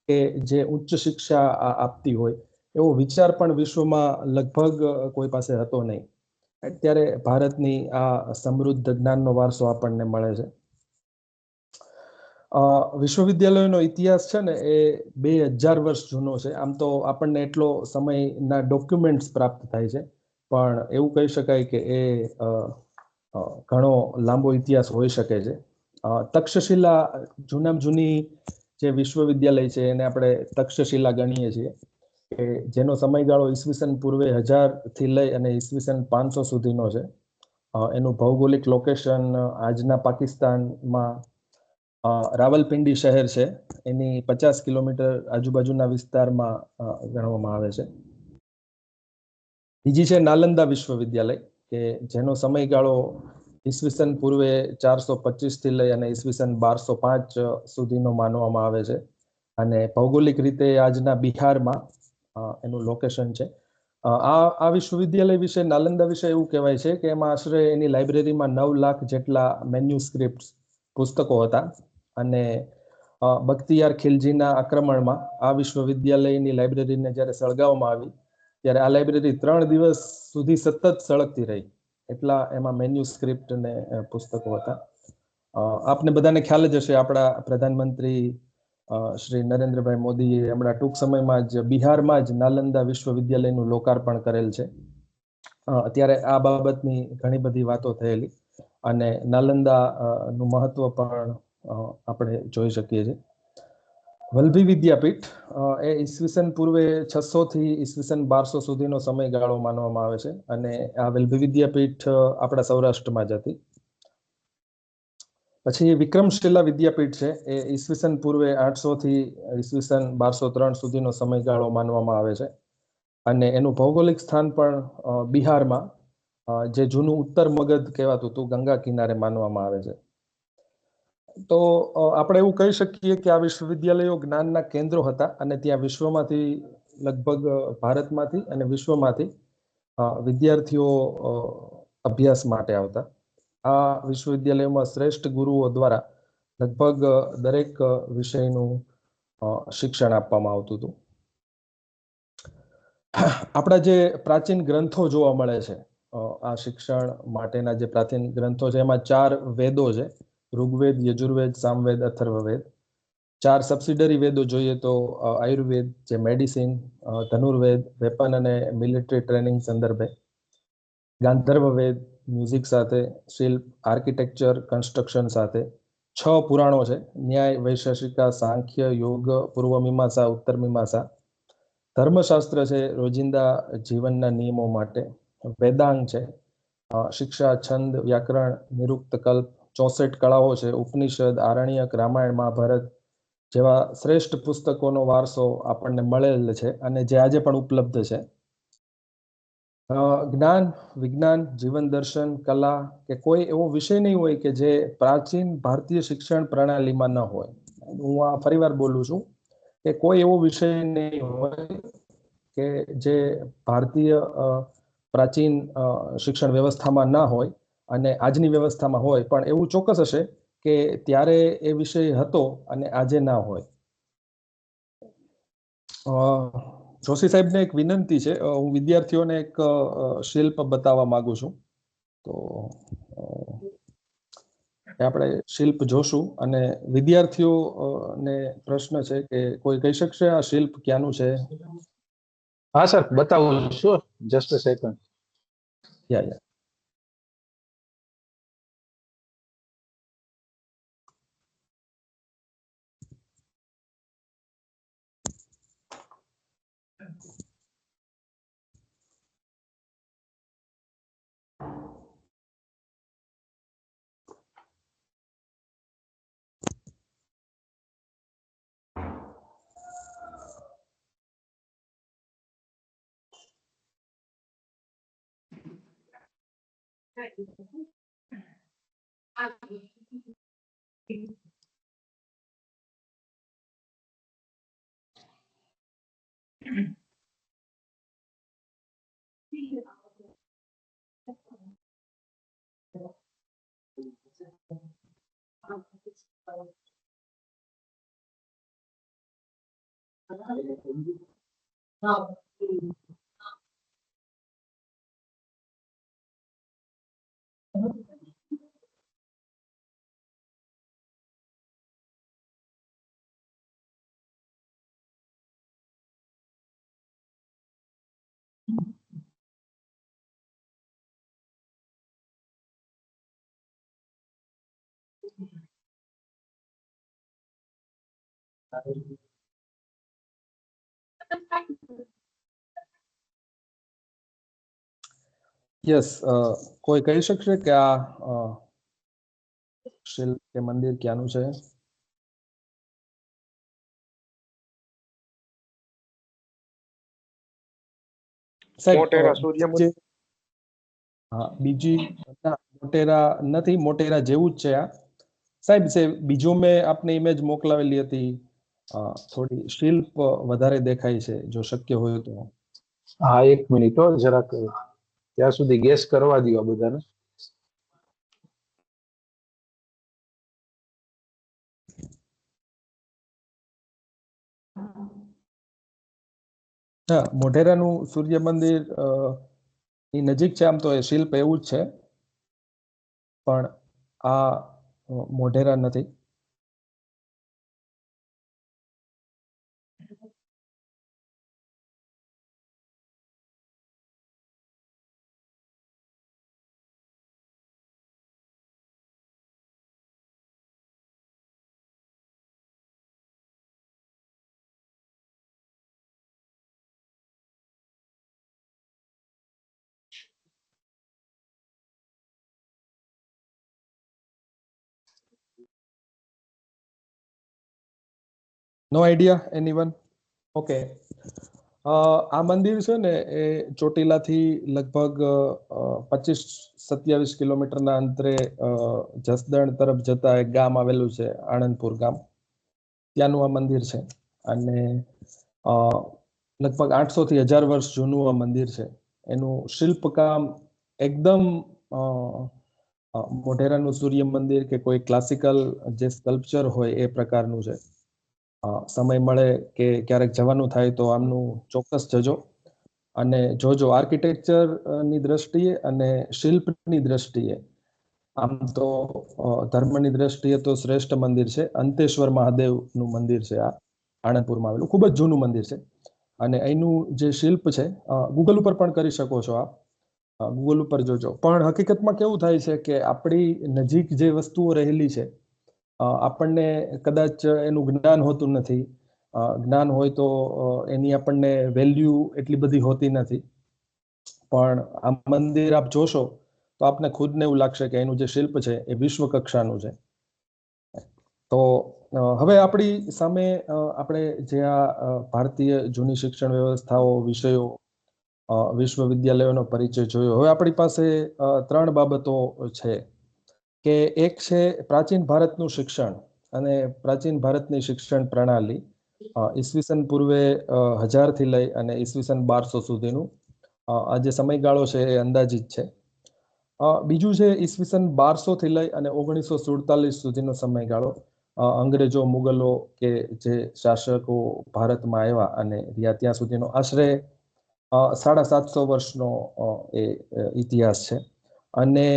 કે જે ઉચ્ચ શિક્ષા આપતી હોય એવો વિચાર પણ વિશ્વમાં લગભગ કોઈ પાસે હતો નહીં. અત્યારે ભારતની આ સમૃદ્ધ જ્ઞાનનો વારસો આપણને મળે છે. વિશ્વવિદ્યાલયોનો ઇતિહાસ છે ને એ 2000 વર્ષ જૂનો છે. આમ તો આપણને એટલો સમયના ડોક્યુમેન્ટ્સ પ્રાપ્ત થાય છે, પણ એવું કહી શકાય કે એ ઘણો લાંબો ઇતિહાસ હોઈ શકે છે. તક્ષશિલા જૂનામાં જૂની જે વિશ્વવિદ્યાલય છે એને આપણે તક્ષશિલા ગણીએ છીએ, કે જેનો સમયગાળો ઈસવીસન પૂર્વે 1000 થી લઈ અને ઈસવીસન 500 સુધીનો છે. એનું ભૌગોલિક લોકેશન આજના પાકિસ્તાનમાં રાવલપિંડી શહેર છે, એની 50 કિલોમીટર આજુબાજુના વિસ્તારમાં ગણવામાં આવે છે. બીજી છે નાલંદા વિશ્વવિદ્યાલય, કે જેનો સમયગાળો ઈસવીસન પૂર્વે 425 થી લઈ અને ઈસવીસન 1205 સુધીનો માનવામાં આવે છે, અને ભૌગોલિક રીતે આજના બિહારમાં એનું લોકેશન છે. આ વિશ્વવિદ્યાલય વિશે, નાલંદા વિશે એવું કહેવાય છે કે એમાં આશરે એની લાઇબ્રેરીમાં 9 લાખ જેટલા મેન્યુસ્ક્રિપ્ટ પુસ્તકો હતા, અને બખ્તિયાર ખિલજીના આક્રમણમાં આ વિશ્વવિદ્યાલયની લાઇબ્રેરીને જ્યારે સળગાવવામાં આવી ત્યારે આ લાઇબ્રેરી 3 દિવસ સુધી સતત સળગતી રહી, એટલા એમાં મેન્યુસ્ક્રિપ્ટ અને પુસ્તકો હતા. આપને બધાને ખ્યાલ જ હશે, આપણા પ્રધાનમંત્રી શ્રી નરેન્દ્રભાઈ મોદીએ હમણાં ટૂંક સમયમાં જ બિહારમાં જ નાલંદા વિશ્વવિદ્યાલયનું લોકાર્પણ કરેલ છે. અત્યારે આ બાબતની ઘણી બધી વાતો થયેલી અને નાલંદા નું મહત્વ પણ આપણે જોઈ શકીએ છીએ. વલ્લભી વિદ્યાપીઠ એ ઈસવીસન પૂર્વે 600 થી ઈસવીસન 1200 સુધીનો સમયગાળો માનવામાં આવે છે અને આ વલ્લભી વિદ્યાપીઠ આપણા સૌરાષ્ટ્રમાં જ હતી. પછી વિક્રમશિલા વિદ્યાપીઠ છે, એ ઈસવીસન પૂર્વે 800 થી ઈસવીસન 1203 સુધીનો સમયગાળો માનવામાં આવે છે અને એનું ભૌગોલિક સ્થાન પણ બિહારમાં, જે જૂનું ઉત્તર મગધ કહેવાતું હતું, ગંગા કિનારે માનવામાં આવે છે. તો આપણે એવું કહી શકીએ કે આ વિશ્વવિદ્યાલયો જ્ઞાનના કેન્દ્રો હતા અને ત્યાં વિશ્વમાંથી, લગભગ ભારતમાંથી અને વિશ્વમાંથી વિદ્યાર્થીઓ અભ્યાસ માટે આવતા. આ વિશ્વવિદ્યાલયોમાં શ્રેષ્ઠ ગુરુઓ દ્વારા લગભગ દરેક વિષયનું શિક્ષણ આપવામાં આવતું હતું. આપણા જે પ્રાચીન ગ્રંથો જોવા મળે છે, આ શિક્ષણ માટેના જે પ્રાચીન ગ્રંથો છે, એમાં 4 વેદો છે: ઋગ્વેદ, યજુર્વેદ, સામવેદ, અથર્વવેદ. 4 સબસિડરી વેદો જોઈએ તો આયુર્વેદ, જે મેડિસિન, ધનુર્વેદ, વેપન અને મિલિટરી ટ્રેનિંગ સંદર્ભે, ગાંધર્વ વેદ મ્યુઝિક સાથે, શિલ્પ, આર્કિટેક્ચર, કન્સ્ટ્રક્શન સાથે. 6 પુરાણો છે: ન્યાય, વૈશેષિકા, સાંખ્ય, યોગ, પૂર્વ મીમાંસા, ઉત્તર મીમાંસા. ધર્મશાસ્ત્ર છે, રોજિંદા જીવનના નિયમો માટે. વેદાંગ છે, શિક્ષા, છંદ, વ્યાકરણ, નિરુક્ત કલ્પ. 64 કળાઓ છે: ઉપનિષદ, આરણ્યક, રામાયણ, મહાભારત જેવા શ્રેષ્ઠ પુસ્તકોનો વારસો આપણને મળેલ છે અને જે આજે પણ ઉપલબ્ધ છે. જ્ઞાન, વિજ્ઞાન, જીવન દર્શન, કલા કે કોઈ એવો વિષય નહીં હોય કે જે પ્રાચીન ભારતીય શિક્ષણ પ્રણાલીમાં ન હોય. હું આ ફરીવાર બોલું છું કે કોઈ એવો વિષય નહીં હોય કે જે ભારતીય પ્રાચીન શિક્ષણ વ્યવસ્થામાં ના હોય અને આજની વ્યવસ્થામાં હોય, પણ એવું ચોક્કસ હશે કે ત્યારે એ વિષય હતો અને આજે ના હોય. જોશી સાહેબને એક વિનંતી છે, હું વિદ્યાર્થીઓને એક શિલ્પ બતાવવા માંગુ છું. તો આપણે શિલ્પ જોશું અને વિદ્યાર્થીઓને પ્રશ્ન છે કે કોઈ કહી શકશે આ શિલ્પ ક્યાંનું છે? હા સર, બતાવું છું. Just a second. Yeah. Yes, કોઈ કહી શકશે કે આ શિલ્પ કે મંદિર ક્યાંનું છે? સાહેબ, હા, બીજી મોટેરા નથી, મોટેરા જેવું જ છે આ. સાહેબ, બીજું મેં આપને ઇમેજ મોકલાવેલી હતી, થોડી શિલ્પ વધારે દેખાય છે, જો શક્ય હોય તો. હા, એક મિનિટ જરાક, ત્યાં સુધી ગેસ કરવા દો બધાને. હા, મોઢેરાનું સૂર્ય મંદિર ની નજીક છે. આમ તો એ શિલ્પ એવું જ છે, પણ આ મોઢેરા નથી. નો આઈડિયા એનીવન? ઓકે. આ મંદિર છે ને એ ચોટીલાથી લગભગ 25-27 કિલોમીટરના અંતરે જસદણ તરફ જતા એક ગામ આવેલું છે, આણંદપુર ગામ. ત્યાંનું આ મંદિર છે અને લગભગ 800 થી 1000 વર્ષ જૂનું આ મંદિર છે. એનું શિલ્પકામ એકદમ મોઢેરાનું સૂર્ય મંદિર કે કોઈ ક્લાસિકલ જે સ્કલ્પચર હોય એ પ્રકારનું છે. સમય મળે કે ક્યારેક જવાનું થાય તો આમનું ચોક્કસ જજો અને જોજો. આર્કિટેક્ચર ની દ્રષ્ટિએ અને શિલ્પની દ્રષ્ટિએ આમ તો ધર્મની દ્રષ્ટિએ તો શ્રેષ્ઠ મંદિર છે. અંતેશ્વર મહાદેવનું મંદિર છે આ, આણંદપુરમાં આવેલું. ખૂબ જ જૂનું મંદિર છે અને અહીંનું જે શિલ્પ છે ગૂગલ ઉપર પણ કરી શકો છો આપ, ગૂગલ ઉપર જોજો. પણ હકીકતમાં કેવું થાય છે કે આપણી નજીક જે વસ્તુઓ રહેલી છે આપણને કદાચ એનું જ્ઞાન હોતું નથી. જ્ઞાન હોય તો એની આપણને વેલ્યુ એટલી બધી હોતી નથી. પણ આ મંદિર આપ જોશો તો આપને ખુદને એવું લાગશે કે એનું જે શિલ્પ છે એ વિશ્વ કક્ષાનું છે. તો હવે આપણી સામે આપણે જે આ ભારતીય જૂની શિક્ષણ વ્યવસ્થાઓ, વિષયો, વિશ્વવિદ્યાલયોનો પરિચય જોયો. હવે આપણી પાસે 3 બાબતો છે કે એક છે પ્રાચીન ભારતનું શિક્ષણ અને પ્રાચીન ભારતની શિક્ષણ પ્રણાલી ઈસવીસન પૂર્વે 1000 થી લઈ અને ઈસવીસન 1200 સુધીનું. આ જે સમયગાળો છે એ અંદાજિત છે. બીજું છે ઈસવીસન 1200 થી લઈ અને 1947 સુધીનો સમયગાળો. અંગ્રેજો, મુગલો કે જે શાસકો ભારતમાં આવ્યા અને રહ્યા ત્યાં સુધીનો આશરે 750 વર્ષનો એ ઇતિહાસ છે. અને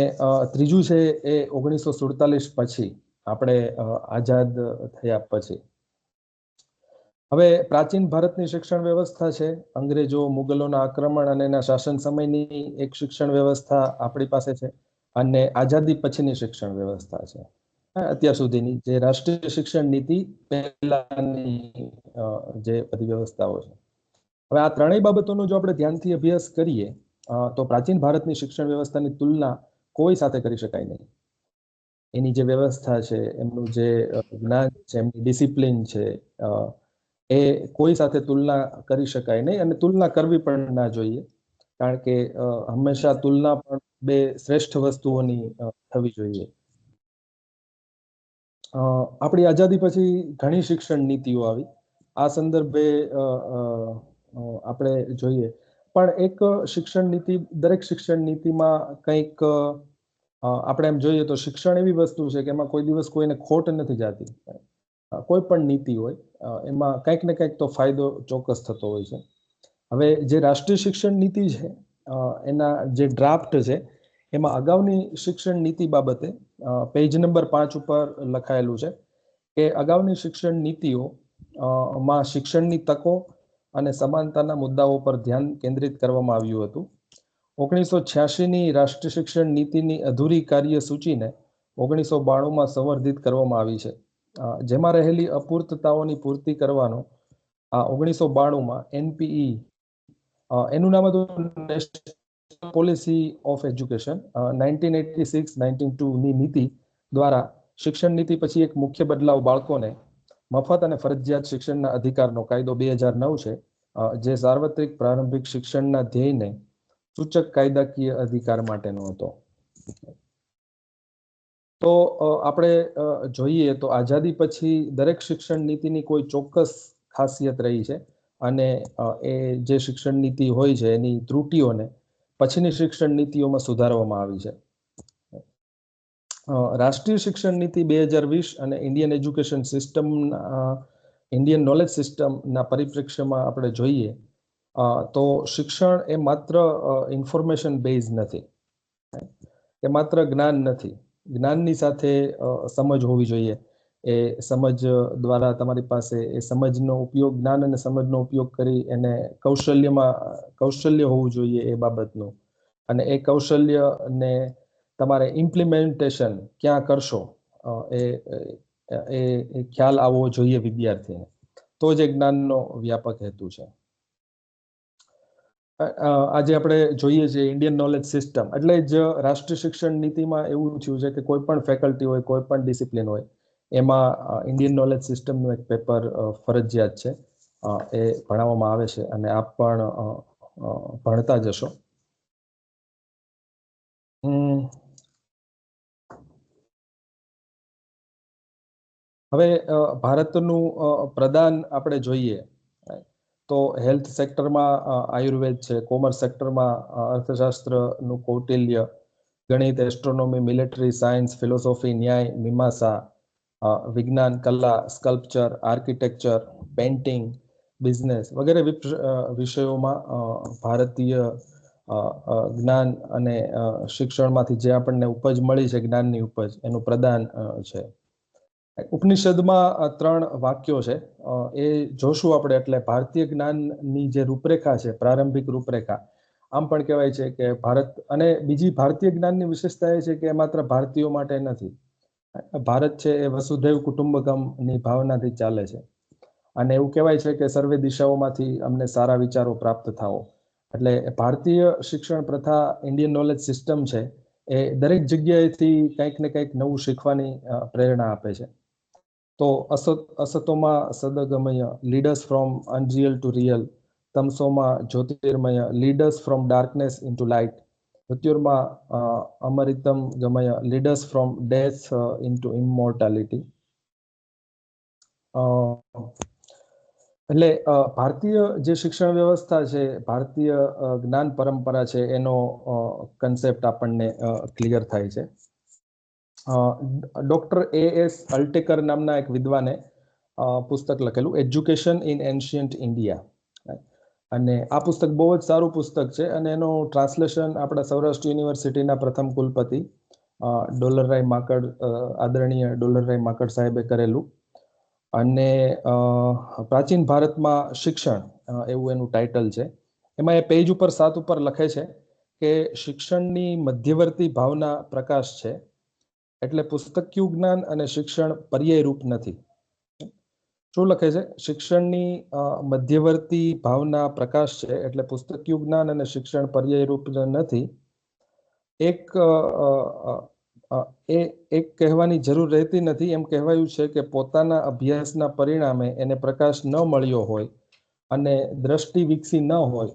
ત્રીજું છે એ 1947 પછી, આપણે આઝાદ થયા પછી. હવે પ્રાચીન ભારતની શિક્ષણ વ્યવસ્થા છે અંગ્રેજો, મુગલોના આક્રમણ અને એના શાસન સમયની એક શિક્ષણ વ્યવસ્થા આપણી પાસે છે અને આઝાદી પછીની શિક્ષણ વ્યવસ્થા છે અત્યાર સુધીની, જે રાષ્ટ્રીય શિક્ષણ નીતિ પહેલાની જે બધી વ્યવસ્થાઓ છે. હવે આ ત્રણેય બાબતોનો જો આપણે ધ્યાનથી અભ્યાસ કરીએ તો પ્રાચીન ભારતની શિક્ષણ વ્યવસ્થાની તુલના કોઈ સાથે કરી શકાય નહીં. એની જે વ્યવસ્થા છે, એમનું જે જ્ઞાન છે, એમની ડિસિપ્લિન છે, એ કોઈ સાથે તુલના કરી શકાય નહીં અને તુલના કરવી પણ ના જોઈએ. કારણ કે હંમેશા તુલના પણ બે શ્રેષ્ઠ વસ્તુઓની થવી જોઈએ. આપણી આઝાદી પછી ઘણી શિક્ષણ નીતિઓ આવી. આ સંદર્ભે આપણે જોઈએ. પણ એક શિક્ષણ નીતિ, દરેક શિક્ષણ નીતિમાં કંઈક આપણે એમ જોઈએ તો શિક્ષણ એવી વસ્તુ છે કે એમાં કોઈ દિવસ કોઈને ખોટ નથી જતી. કોઈ પણ નીતિ હોય એમાં કંઈક ને કંઈક તો ફાયદો ચોક્કસ થતો હોય છે. હવે જે રાષ્ટ્રીય શિક્ષણ નીતિ છે એના જે ડ્રાફ્ટ છે એમાં અગાઉની શિક્ષણ નીતિ બાબતે પેજ નંબર 5 ઉપર લખાયેલું છે કે અગાઉની શિક્ષણ નીતિઓ માં શિક્ષણની તકો અને સમાનતાના મુદ્દાઓ પર ધ્યાન કેન્દ્રિત કરવામાં આવ્યું હતું. 1986ની રાષ્ટ્રીય શિક્ષણ નીતિની અધૂરી કાર્યસૂચિને 1992માં સંવર્ધિત કરવામાં આવી છે, જેમાં રહેલી અપૂર્તતાઓની પૂર્તિ કરવાનો આ 1992માં NPE, એનું નામ હતું નેશનલ પોલિસી ઓફ એજ્યુકેશન 1986-1992ની નીતિ દ્વારા શિક્ષણ નીતિ પછી એક મુખ્ય બદલાવ બાળકોને મફત અને ફરજિયાત શિક્ષણના અધિકારનો કાયદો 2009 છે, જે સાર્વત્રિક પ્રારંભિક શિક્ષણના ધ્યેયને સૂચક કાયદાકીય અધિકાર માટેનો હતો. તો આપણે જોઈએ તો આઝાદી પછી દરેક શિક્ષણ નીતિની કોઈ ચોક્કસ ખાસિયત રહી છે અને એ જે શિક્ષણ નીતિ હોય છે એની ત્રુટીઓને પછીની શિક્ષણ નીતિઓમાં સુધારવામાં આવી છે. રાષ્ટ્રીય શિક્ષણ નીતિ 2020 અને Indian education system, Indian knowledge સિસ્ટમના પરિપ્રેક્ષ્યમાં આપણે જોઈએ તો શિક્ષણ એ માત્ર ઇન્ફોર્મેશન બેઝ નથી, એ માત્ર જ્ઞાન નથી, જ્ઞાનની સાથે સમજ હોવી જોઈએ. એ સમજ દ્વારા તમારી પાસે એ સમજનો ઉપયોગ, જ્ઞાન અને સમજનો ઉપયોગ કરી એને કૌશલ્ય હોવું જોઈએ એ બાબતનું. અને એ કૌશલ્યને તમારે ઇમ્પ્લિમેન્ટેશન ક્યાં કરશો એ ખ્યાલ આવવો જોઈએ વિદ્યાર્થીને. તો જ એ જ્ઞાનનો વ્યાપક હેતુ છે. આજે આપણે જોઈએ છીએ ઇન્ડિયન નોલેજ સિસ્ટમ, એટલે જ રાષ્ટ્રીય શિક્ષણ નીતિમાં એવું થયું છે કે કોઈ પણ ફેકલ્ટી હોય, કોઈ પણ ડિસિપ્લિન હોય, એમાં ઇન્ડિયન નોલેજ સિસ્ટમનું એક પેપર ફરજિયાત છે. એ ભણાવવામાં આવે છે અને આપ પણ ભણતા જશો. હવે ભારતનું પ્રદાન આપણે જોઈએ તો હેલ્થ સેક્ટરમાં આયુર્વેદ છે, કોમર્સ સેક્ટરમાં અર્થશાસ્ત્રનું કૌટિલ્ય, ગણિત, એસ્ટ્રોનોમી, મિલિટરી સાયન્સ, ફિલોસોફી, ન્યાય, મીમાંસા, વિજ્ઞાન, કલા, સ્કલ્પચર, આર્કિટેક્ચર, પેઇન્ટિંગ, બિઝનેસ વગેરે વિષયોમાં ભારતીય જ્ઞાન અને શિક્ષણમાંથી જે આપણને ઉપજ મળી છે, જ્ઞાનની ઉપજ, એનું પ્રદાન છે. ઉપનિષદમાં 3 વાક્યો છે, એ જોશું આપણે. એટલે ભારતીય જ્ઞાનની જે રૂપરેખા છે, પ્રારંભિક રૂપરેખા, આમ પણ કહેવાય છે કે ભારત, અને બીજી ભારતીય જ્ઞાનની વિશેષતા એ છે કે માત્ર ભારતીયો માટે નથી. ભારત છે એ વસુધૈવ કુટુંબકમની ભાવનાથી ચાલે છે. અને એવું કહેવાય છે કે સર્વે દિશાઓમાંથી અમને સારા વિચારો પ્રાપ્ત થાઓ. એટલે ભારતીય શિક્ષણ પ્રથા, ઇન્ડિયન નોલેજ સિસ્ટમ છે, એ દરેક જગ્યાએથી કંઈક ને કંઈક નવું શીખવાની પ્રેરણા આપે છે. તો અસતોમાં સદગમય, leaders from unreal to real, તમસોમાં જ્યોતિર્મય, leaders from darkness into light, મૃત્યુર્માં અમરિતમ ગમય, leaders from death into immortality. એટલે ભારતીય જે શિક્ષણ વ્યવસ્થા છે, ભારતીય જ્ઞાન પરંપરા છે, એનો કન્સેપ્ટ આપણને ક્લિયર થાય છે. Doctor A.S. અલ્ટેકર નામના એક વિદ્વાને પુસ્તક લખેલું, એજ્યુકેશન ઇન એન્શિયન્ટ ઇન્ડિયા. અને આ પુસ્તક બહુ જ સારું પુસ્તક છે અને એનું ટ્રાન્સલેશન આપણા સૌરાષ્ટ્ર યુનિવર્સિટીના પ્રથમ કુલપતિ ડોલરરાય માકડ, આદરણીય ડોલરરાય માકડ સાહેબે કરેલું. અને પ્રાચીન ભારતમાં શિક્ષણ એવું એનું ટાઇટલ છે. એમાં એ પેજ ઉપર 7 ઉપર લખે છે કે શિક્ષણની મધ્યવર્તી ભાવના પ્રકાશ છે, એટલે પુસ્તકીય જ્ઞાન અને શિક્ષણ પર્યાય રૂપ નથી. શું લખે છે? શિક્ષણની મધ્યવર્તી ભાવના પ્રકાશ છે, એટલે પુસ્તકીય જ્ઞાન અને શિક્ષણ પર્યાય રૂપ નથી. એક કહેવાની જરૂર રહેતી નથી. એમ કહેવાયું છે કે પોતાના અભ્યાસના પરિણામે એને પ્રકાશ ન મળ્યો હોય અને દ્રષ્ટિ વિકસી ન હોય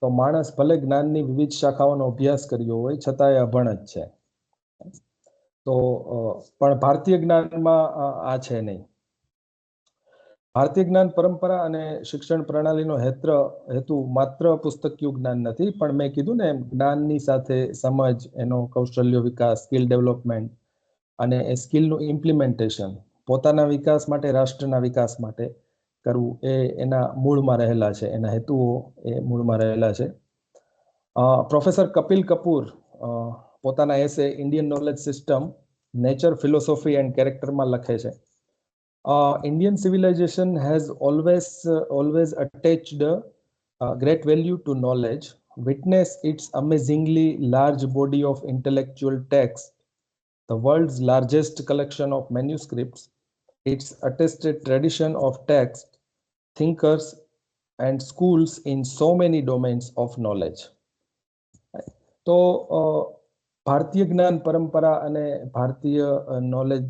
તો માણસ ભલે જ્ઞાનની વિવિધ શાખાઓનો અભ્યાસ કર્યો હોય છતાં એ અભણ જ છે. તો પણ ભારતીય જ્ઞાનમાં આ છે નહીં. ભારતીય જ્ઞાન પરંપરા અને શિક્ષણ પ્રણાલીનો હેતુ માત્ર પુસ્તકીય જ્ઞાન નથી, પણ મેં કીધું ને એમ જ્ઞાનની સાથે સમજ, એનો કૌશલ્ય વિકાસ, સ્કિલ ડેવલપમેન્ટ અને એ સ્કિલનું ઇમ્પ્લિમેન્ટેશન પોતાના વિકાસ માટે, રાષ્ટ્રના વિકાસ માટે કરવું, એ એના મૂળમાં રહેલા છે, એના હેતુઓ એ મૂળમાં રહેલા છે. પ્રોફેસર કપિલ કપૂર પોતાના essay Indian knowledge system, nature, philosophy and કેરેક્ટરમાં લખે છે, Indian civilization has always attached great value to knowledge. Witness its amazingly large body of intellectual text, the world's largest collection of manuscripts, its attested tradition of text, thinkers and schools in so many domains of knowledge. તો ભારતીય જ્ઞાન પરંપરા અને ભારતીય knowledge,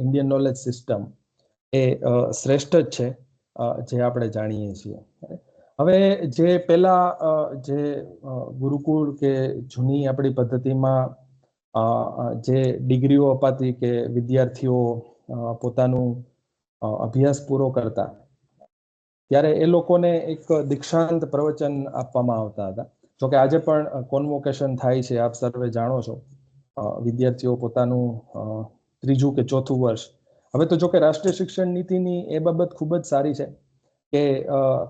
Indian knowledge system એ શ્રેષ્ઠ જ છે, જે આપણે જાણીએ છીએ. હવે જે પહેલા જે ગુરુકુળ કે જૂની આપણી પદ્ધતિમાં જે ડિગ્રીઓ અપાતી કે વિદ્યાર્થીઓ પોતાનું અભ્યાસ પૂરો કરતા, ત્યારે એ લોકોને એક દીક્ષાંત પ્રવચન આપવામાં આવતા હતા. જોકે આજે પણ કોન્વોકેશન થાય છે, આપ સર્વે જાણો છો. વિદ્યાર્થીઓ પોતાનું 3જું કે 4થું વર્ષ, હવે તો જોકે રાષ્ટ્રીય શિક્ષણ નીતિની એ બાબત ખૂબ જ સારી છે કે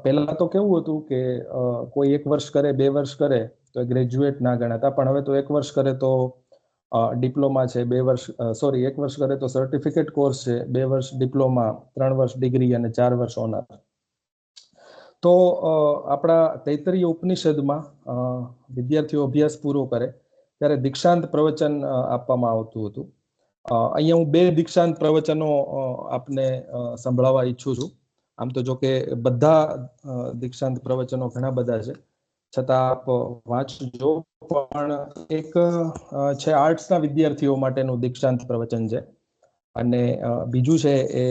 પહેલા તો કેવું હતું કે કોઈ 1 વર્ષ કરે, 2 વર્ષ કરે તો ગ્રેજ્યુએટ ના ગણાતા, પણ હવે તો 1 વર્ષ કરે તો ડિપ્લોમા છે 2 વર્ષ, 1 વર્ષ કરે તો સર્ટિફિકેટ કોર્સ છે, 2 વર્ષ ડિપ્લોમા, 3 વર્ષ ડિગ્રી અને 4 વર્ષ ઓનર. તો આપણા તૈત્તરીય ઉપનિષદમાં વિદ્યાર્થીઓ અભ્યાસ પૂરો કરે ત્યારે દીક્ષાંત પ્રવચન આપવામાં આવતું હતું. અહીંયા હું 2 દીક્ષાંત પ્રવચનો આપને સંભળાવવા ઈચ્છું છું. આમ તો જો કે બધા દીક્ષાંત પ્રવચનો ઘણા બધા છે, છતાં આપ વાંચજો. પણ એક છે આર્ટ્સના વિદ્યાર્થીઓ માટેનું દીક્ષાંત પ્રવચન છે, અને બીજું છે એ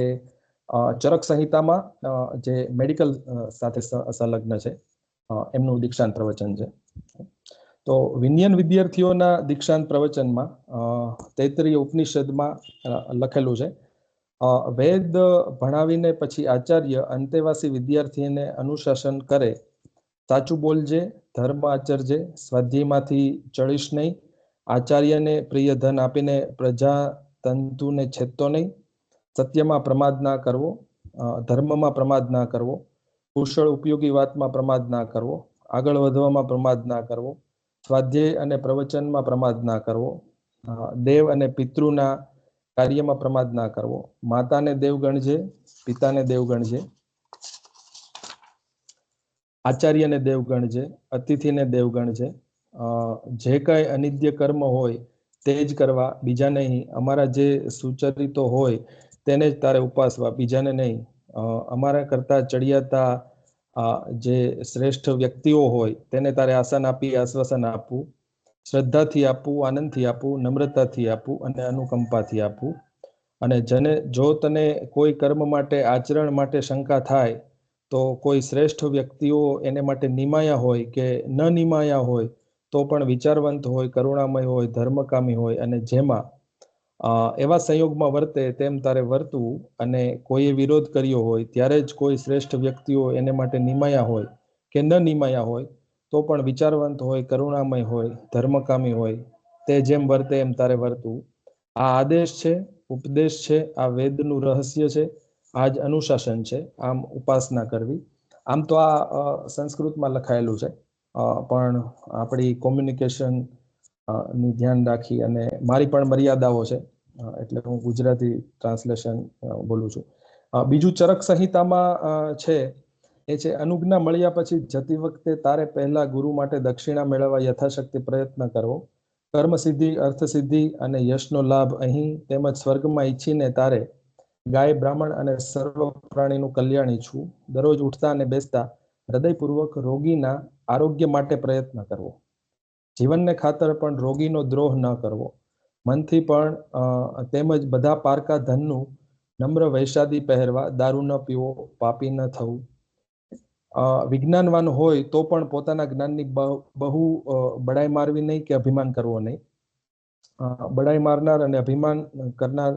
ચરક સંહિતામાં જે મેડિકલ સાથે સંલગ્ન છે એમનું દીક્ષાંત પ્રવચન છે. તો વિનયન વિદ્યાર્થીઓના દીક્ષાંત પ્રવચનમાં તૈત્તરીય ઉપનિષદમાં લખેલું છે, વેદ ભણાવીને પછી આચાર્ય અંતેવાસી વિદ્યાર્થીને અનુશાસન કરે, સાચું બોલજે, ધર્મ આચરજે, સ્વાધ્યાયમાંથી ચડીશ નહીં, આચાર્યને પ્રિય ધન આપીને પ્રજા તંતુને છેદતો નહીં, સત્યમાં પ્રમાદ ના કરવો, ધર્મમાં પ્રમાદ ના કરવો, કુશળ ઉપયોગી વાતમાં પ્રમાદ ના કરવો, આગળ વધવામાં પ્રમાદ ના કરવો, સ્વાધ્યાય અને પ્રવચનમાં પ્રમાદ ના કરવો, દેવ અને પિતૃના કાર્યમાં પ્રમાદ ના કરવો, માતાને દેવ ગણજે, પિતાને દેવ ગણજે, આચાર્યને દેવ ગણજે, અતિથિને દેવ ગણજે, જે કઈ અનિત્ય કર્મ હોય તે જ કરવા, બીજા નહીં. અમારા જે સુચરિતો હોય તેને જ તારે ઉપાસવા, બીજાને નહીં. અમારા કરતા ચડિયાતા જે શ્રેષ્ઠ વ્યક્તિઓ હોય તેને તારે આસન આપી આશ્વાસન આપવું, શ્રદ્ધાથી આપવું, આનંદથી આપવું, નમ્રતાથી આપવું અને અનુકંપાથી આપવું. અને જો તને કોઈ કર્મ માટે, આચરણ માટે શંકા થાય તો કોઈ શ્રેષ્ઠ વ્યક્તિઓ એને માટે નિમાયા હોય કે ન નિમાયા હોય તો પણ વિચારવંત હોય, કરુણામય હોય, ધર્મકામી હોય, અને જેમાં એવા સંયોગમાં વર્તે તેમ તારે વર્તવું. અને કોઈએ વિરોધ કર્યો હોય ત્યારે જ કોઈ શ્રેષ્ઠ વ્યક્તિઓ એને માટે નિમાયા હોય કે ન નિમાયા હોય તો પણ વિચારવંત હોય, કરુણામય હોય, ધર્મકામી હોય, તે જેમ વર્તે એમ તારે વર્તવું. આ આદેશ છે, ઉપદેશ છે, આ વેદનું રહસ્ય છે, આ જ અનુશાસન છે, આમ ઉપાસના કરવી. આમ તો આ સંસ્કૃતમાં લખાયેલું છે, પણ આપણી કોમ્યુનિકેશન ની ધ્યાન રાખી અને મારી પણ મર્યાદાઓ છે એટલે હું ગુજરાતી ટ્રાન્સલેશન બોલું છું. બીજું ચરક સંહિતામાં છે એ છે, અનુજ્ઞા મળ્યા પછી જતી વખતે તારે પહેલા ગુરુ માટે દક્ષિણા મેળવવા યથાશક્તિ પ્રયત્ન કરવો. કર્મ સિદ્ધિ, અર્થ સિદ્ધિ અને યશનો લાભ અહીં તેમજ સ્વર્ગમાં ઈચ્છીને તારે ગાય, બ્રાહ્મણ અને સર્વ પ્રાણીનું કલ્યાણ ઈચ્છવું. દરરોજ ઉઠતા અને બેસતા હૃદયપૂર્વક રોગીના આરોગ્ય માટે પ્રયત્ન કરવો. જીવનને ખાતર પણ રોગીનો દ્રોહ ન કરવો. મનથી પણ તેમજ બધા પારકા ધનનું નમ્ર વૈશાદી પહેરવા. દારૂ ન પીવો, પાપી ન થવું. વિજ્ઞાનવાન હોય તો પણ પોતાના જ્ઞાનની બહુ બડાઈ મારવી નહીં કે અભિમાન કરવો નહીં. બડાઈ મારનાર અને અભિમાન કરનાર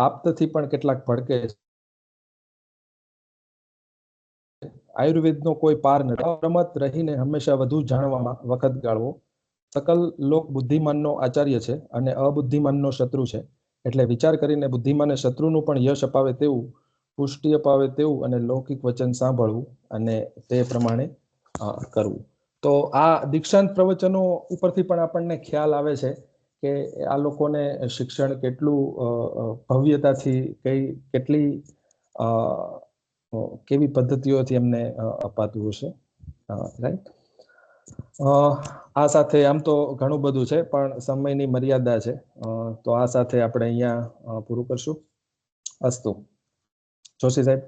આપતથી પણ કેટલાક ભડકે છે. આયુર્વેદનો કોઈ પાર નથી. રમત રહીને હંમેશા વધુ જાણવામાં વખત ગાળવો. સકલ લોક બુદ્ધિમાનનો આચાર્ય છે અને અબુદ્ધિમાનનો શત્રુ છે, એટલે વિચાર કરીને બુદ્ધિમાને શત્રુનું પણ યશ અપાવે તેવું, પુષ્ટિ અપાવે તેવું અને લૌકિક વચન સાંભળવું અને તે પ્રમાણે કરવું. તો આ દીક્ષાંત પ્રવચનો ઉપરથી પણ આપણને ખ્યાલ આવે છે કે આ લોકોને શિક્ષણ કેટલું ભવ્યતાથી કેટલી કેવી પદ્ધતિઓથી એમને અપાતું હશે. રાઈટ. આ સાથે આમ તો ઘણું બધું છે પણ સમયની મર્યાદા છે, તો આ સાથે આપણે અહીંયા પૂરું કરશું. અસ્તુ. જોશી સાહેબ.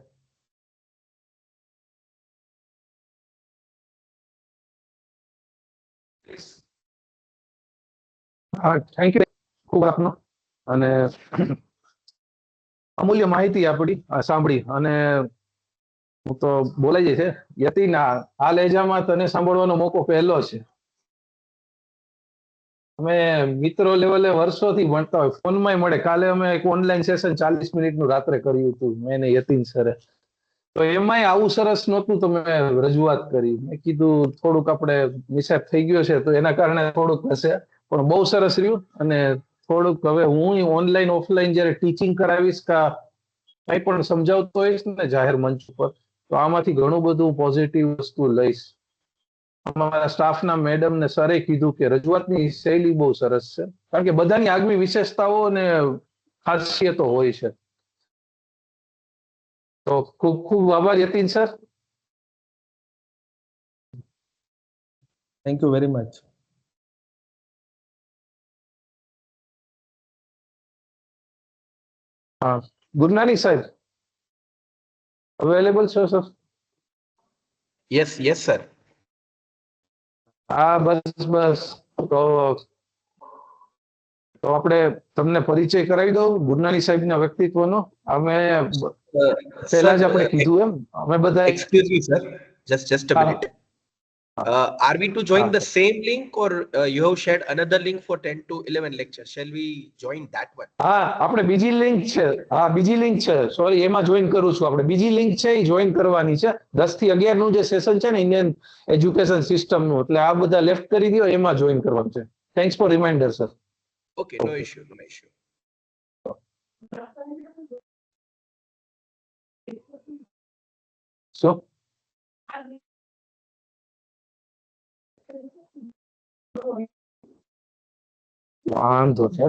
હા, થેન્ક યુ ખૂબ આપનો. અને અમૂલ્ય માહિતી આપણી સાંભળી અને હું તો બોલાઈ જાય છે. યતીન આ લહેજામાં તને સાંભળવાનો મોકો પહેલો છે. અમે મિત્રો લેવલે વર્ષોથી ભણતા હોય, ફોનમાં મળે. કાલે અમે એક ઓનલાઈન સેશન 40 મિનિટનું રાત્રે કર્યું હતું મેં ને યતીન સરે. તો એમાંય આવું સરસ નહોતું તમે રજૂઆત કરી. મેં કીધું થોડુંક આપણે મિસેપ થઈ ગયો છે તો એના કારણે થોડુંક હશે, પણ બહુ સરસ રહ્યું. અને થોડુંક હવે હું ઓનલાઈન ઓફલાઈન જયારે ટીચિંગ કરાવીશ કે કંઈ પણ સમજાવતો હોઈશ ને જાહેર મંચ ઉપર, તો આમાંથી ઘણું બધું પોઝિટિવ વસ્તુ લઈશ. અમારા સ્ટાફના મેડમ ને સરે કીધું કે રજૂઆતની શૈલી બહુ સરસ છે, કારણ કે બધાની આગવી વિશેષતાઓ અને ખાસિયતો હોય છે. તો ખૂબ ખૂબ આભાર Yatin sir. Thank you very much. હા, ગુરનાની સાહેબ અવેલેબલ છો સર? Yes, sir. હા, બસ બસ. તો આપણે તમને પરિચય કરાવી દઉં ગુરનાની સાહેબના વ્યક્તિત્વનો. અમે પહેલા જ આપણે કીધું એમ અમે બધા Excuse me, sir. Just a હા, minute. હા, Are we to join હા. the same link, or you have shared another link for 10 to 11 lectures? Shall we join that one? હા, આપણે બીજી લિંક છે. હા, બીજી લિંક છે, સોરી, એમાં જોઈન કરું છું. આપણે બીજી લિંક છે એ જોઈન કરવાની છે. 10 થી 11 નું જે સેશન છે ને ઇન્ડિયન એજ્યુકેશન સિસ્ટમ નું, એટલે આ બધા લેફ્ટ કરી દો, એમાં જોઈન કરવાનું છે. Thanks for reminder sir. Okay, no Okay. issue, no issue. શું વાંધો છે.